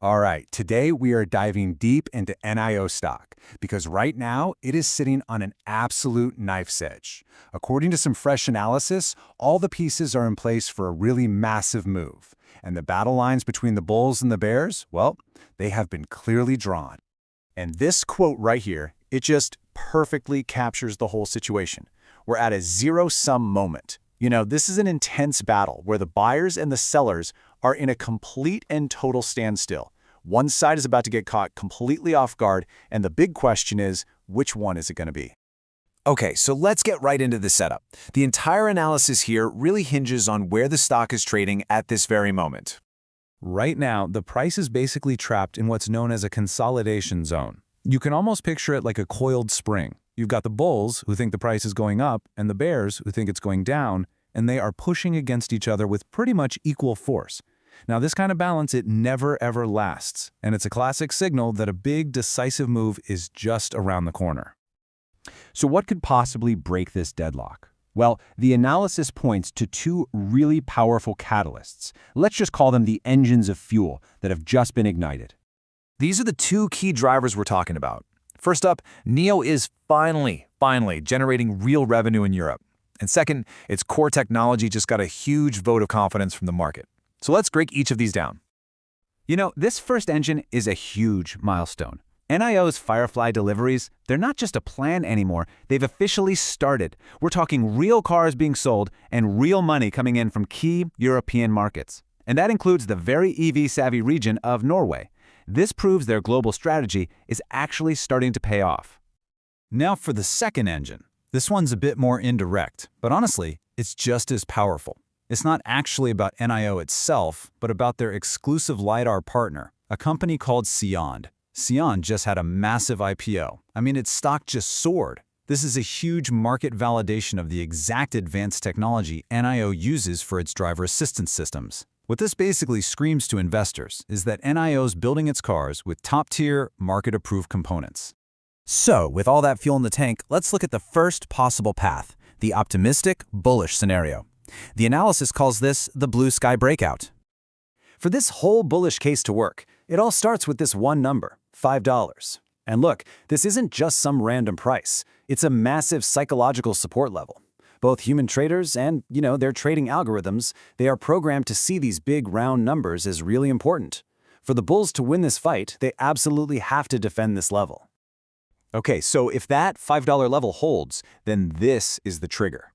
All right, today we are diving deep into NIO stock because right now it is sitting on an absolute knife's edge. According to some fresh analysis, all the pieces are in place for a really massive move. And the battle lines between the bulls and the bears, well, they have been clearly drawn. And this quote right here, it just perfectly captures the whole situation. We're at a zero-sum moment. This is an intense battle where the buyers and the sellers are in a complete and total standstill. One side is about to get caught completely off guard, and the big question is, which one is it going to be? Okay, so let's get right into the setup. The entire analysis here really hinges on where the stock is trading at this very moment. Right now, the price is basically trapped in what's known as a consolidation zone. You can almost picture it like a coiled spring. You've got the bulls, who think the price is going up, and the bears, who think it's going down, and they are pushing against each other with pretty much equal force. Now, this kind of balance, it never ever lasts, and it's a classic signal that a big, decisive move is just around the corner. So what could possibly break this deadlock? Well, the analysis points to two really powerful catalysts. Let's just call them the engines of fuel that have just been ignited. These are the two key drivers we're talking about. First up, NIO is finally generating real revenue in Europe. And second, its core technology just got a huge vote of confidence from the market. So let's break each of these down. This first engine is a huge milestone. NIO's Firefly deliveries, they're not just a plan anymore, they've officially started. We're talking real cars being sold and real money coming in from key European markets. And that includes the very EV-savvy region of Norway. This proves their global strategy is actually starting to pay off. Now for the second engine. This one's a bit more indirect, but honestly, it's just as powerful. It's not actually about NIO itself, but about their exclusive LiDAR partner, a company called Sion. Sion just had a massive IPO. Its stock just soared. This is a huge market validation of the exact advanced technology NIO uses for its driver assistance systems. What this basically screams to investors is that NIO's building its cars with top-tier, market-approved components. So, with all that fuel in the tank, let's look at the first possible path, the optimistic, bullish scenario. The analysis calls this the blue sky breakout. For this whole bullish case to work, it all starts with this one number, $5. And look, this isn't just some random price. It's a massive psychological support level. Both human traders and, their trading algorithms, they are programmed to see these big round numbers as really important. For the bulls to win this fight, they absolutely have to defend this level. Okay, so if that $5 level holds, then this is the trigger.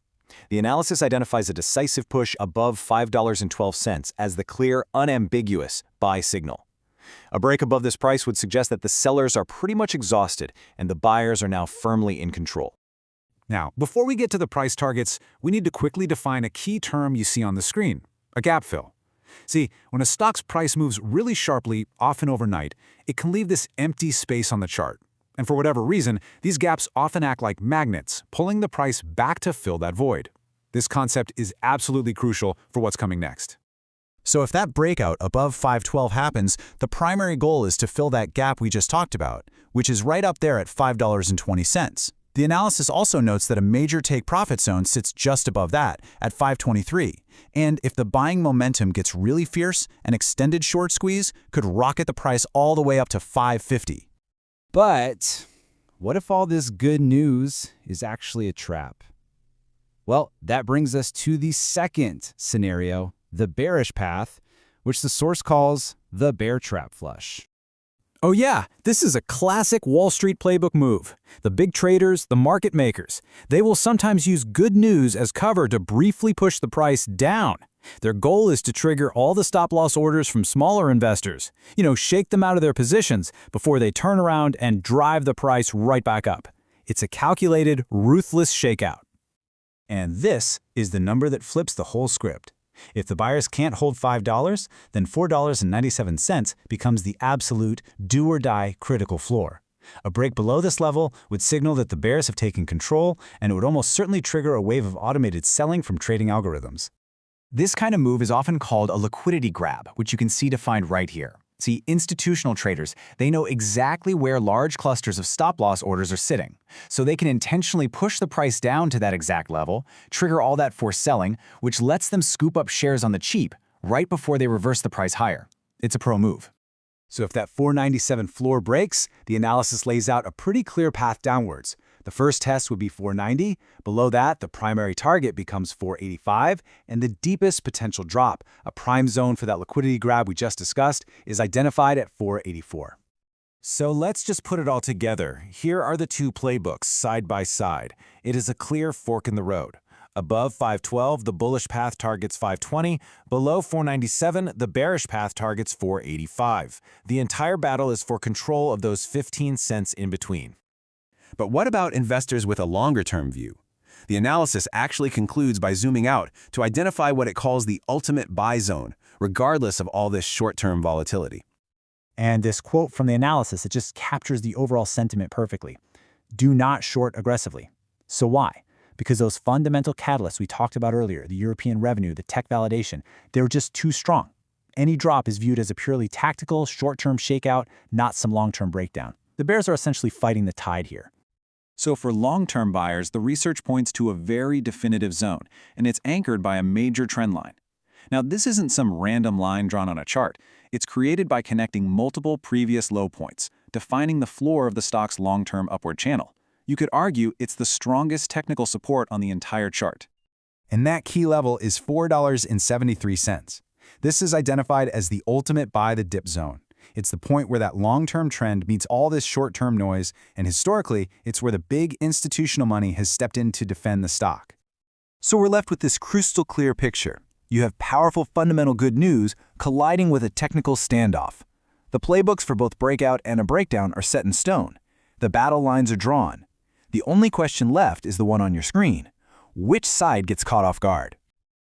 The analysis identifies a decisive push above $5.12 as the clear, unambiguous buy signal. A break above this price would suggest that the sellers are pretty much exhausted and the buyers are now firmly in control. Now, before we get to the price targets, we need to quickly define a key term you see on the screen, a gap fill. See, when a stock's price moves really sharply, often overnight, it can leave this empty space on the chart. And for whatever reason, these gaps often act like magnets, pulling the price back to fill that void. This concept is absolutely crucial for what's coming next. So if that breakout above 512 happens, the primary goal is to fill that gap we just talked about, which is right up there at $5.20. The analysis also notes that a major take-profit zone sits just above that, at 523. And if the buying momentum gets really fierce, an extended short squeeze could rocket the price all the way up to 550. But what if all this good news is actually a trap? Well, that brings us to the second scenario, the bearish path, which the source calls the bear trap flush. Oh yeah, this is a classic Wall Street playbook move. The big traders, the market makers, they will sometimes use good news as cover to briefly push the price down. Their goal is to trigger all the stop-loss orders from smaller investors, shake them out of their positions before they turn around and drive the price right back up. It's a calculated, ruthless shakeout. And this is the number that flips the whole script. If the buyers can't hold $5, then $4.97 becomes the absolute do-or-die critical floor. A break below this level would signal that the bears have taken control, and it would almost certainly trigger a wave of automated selling from trading algorithms. This kind of move is often called a liquidity grab, which you can see defined right here. See, institutional traders, they know exactly where large clusters of stop-loss orders are sitting, so they can intentionally push the price down to that exact level, trigger all that forced selling, which lets them scoop up shares on the cheap right before they reverse the price higher. It's a pro move. So if that 497 floor breaks, the analysis lays out a pretty clear path downwards. The first test would be 490. Below that, the primary target becomes 485, and the deepest potential drop, a prime zone for that liquidity grab we just discussed, is identified at 484. So let's just put it all together. Here are the two playbooks side by side. It is a clear fork in the road. Above 512, the bullish path targets 520. Below 497, the bearish path targets 485. The entire battle is for control of those 15 cents in between. But what about investors with a longer-term view? The analysis actually concludes by zooming out to identify what it calls the ultimate buy zone, regardless of all this short-term volatility. And this quote from the analysis, it just captures the overall sentiment perfectly. Do not short aggressively. So why? Because those fundamental catalysts we talked about earlier, the European revenue, the tech validation, they're just too strong. Any drop is viewed as a purely tactical, short-term shakeout, not some long-term breakdown. The bears are essentially fighting the tide here. So for long-term buyers, the research points to a very definitive zone, and it's anchored by a major trend line. Now, this isn't some random line drawn on a chart. It's created by connecting multiple previous low points, defining the floor of the stock's long-term upward channel. You could argue it's the strongest technical support on the entire chart. And that key level is $4.73. This is identified as the ultimate buy the dip zone. It's the point where that long-term trend meets all this short-term noise, and historically, it's where the big institutional money has stepped in to defend the stock. So we're left with this crystal clear picture. You have powerful fundamental good news colliding with a technical standoff. The playbooks for both breakout and a breakdown are set in stone. The battle lines are drawn. The only question left is the one on your screen. Which side gets caught off guard?